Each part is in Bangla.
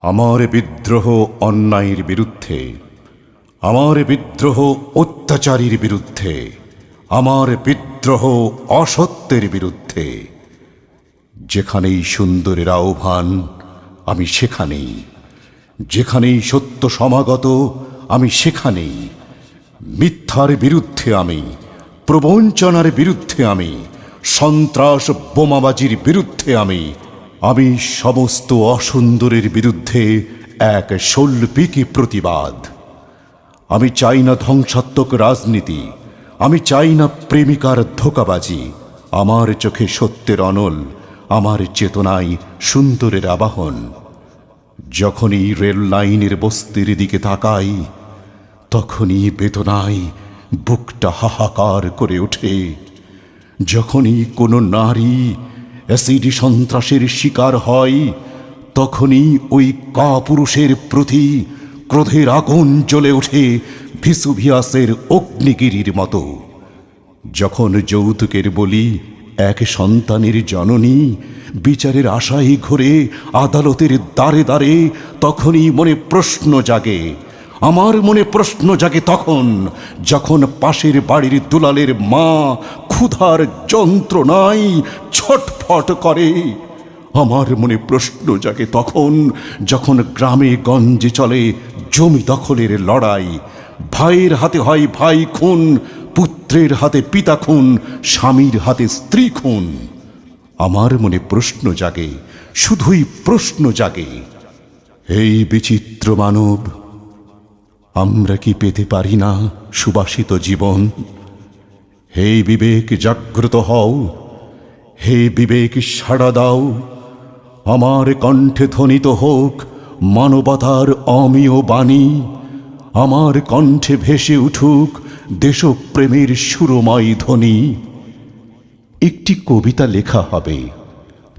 আমার বিদ্রোহ অন্যায়ের বিরুদ্ধে, আমার বিদ্রোহ অত্যাচারীর বিরুদ্ধে, আমার বিদ্রোহ অসত্যের বিরুদ্ধে। যেখানেই সুন্দরের আহ্বান আমি সেখানেই, যেখানেই সত্য সমাগত আমি সেখানেই। মিথ্যার বিরুদ্ধে আমি, প্রবঞ্চনার বিরুদ্ধে আমি, সন্ত্রাস বোমাবাজির বিরুদ্ধে আমি সমস্ত অসুন্দরের বিরুদ্ধে এক শৈল্পিকী প্রতিবাদ। আমি চাই না ধ্বংসাত্মক রাজনীতি, আমি চাই না প্রেমিকার ধোঁকাবাজি। আমার চোখে সত্যের অনল, আমার চেতনায় সুন্দরের আবাহন। যখনই রেল লাইনের বস্তির দিকে তাকাই, তখনই বেদনায় বুকটা হাহাকার করে ওঠে। যখনই কোনো নারী অ্যাসিড সন্ত্রাসের শিকার হয়, তখনই ওই কাপুরুষের প্রতি ক্রোধের আগুন জ্বলে ওঠে ভিসুভিয়াসের অগ্নিগিরির মতো। যখন যৌতুকের বলি এক সন্তানের জননী বিচারের আশায় ঘুরে আদালতের দ্বারে দ্বারে, তখনই মনে প্রশ্ন জাগে, আমার মনে প্রশ্ন জাগে তখন, যখন পাশের বাড়ির দুলালের মা ক্ষুধার যন্ত্রণায় ছটফট করে। আমার মনে প্রশ্ন জাগে তখন, যখন গ্রামে গঞ্জে চলে জমি দখলের লড়াই। ভাইয়ের হাতে হয় ভাই খুন, পুত্রের হাতে পিতা খুন, স্বামীর হাতে স্ত্রী খুন। আমার মনে প্রশ্ন জাগে, শুধুই প্রশ্ন জাগে, এই বিচিত্র মানব, আমরা কি পেতে পারি না সুবাসিত জীবন? হে বিবেক জাগ্রত হও, হে বিবেক সাড়া দাও। আমার কণ্ঠে ধ্বনিত হোক মানবতার অমিয় বাণী, আমার কণ্ঠে ভেসে উঠুক দেশপ্রেমের সুরময় ধ্বনি। একটি কবিতা লেখা হবে,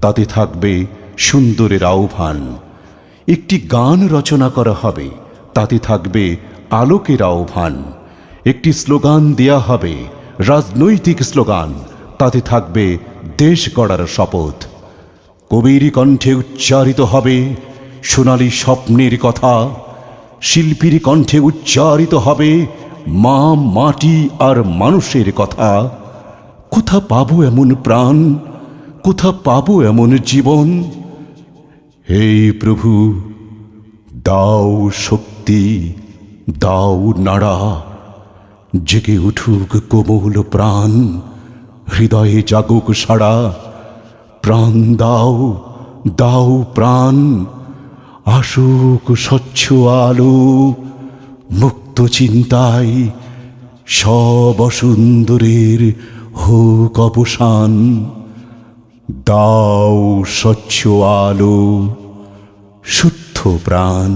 তাতে থাকবে সুন্দরের আহ্বান। একটি গান রচনা করা হবে, তাতে থাকবে আলোকের আহ্বান। একটি স্লোগান দেয়া হবে, রাজনৈতিক স্লোগান, তাতে থাকবে দেশ গড়ার শপথ। কবির কণ্ঠে উচ্চারিত হবে সোনালী স্বপ্নের কথা, শিল্পীর কণ্ঠে উচ্চারিত হবে মা, মাটি আর মানুষের কথা। কোথা পাবো এমন প্রাণ, কোথা পাবো এমন জীবন? হে প্রভু, দাও শক্তি, দাও নাড়া, জেগে উঠুক কোমল প্রাণ, হৃদয়ে জাগুক সাড়া। প্রাণ দাও, দাও প্রাণ, আসুক স্বচ্ছ আলো, মুক্ত চিন্তায় সব অসুন্দরের হোক অবসান। দাও স্বচ্ছ আলো, শুদ্ধ প্রাণ।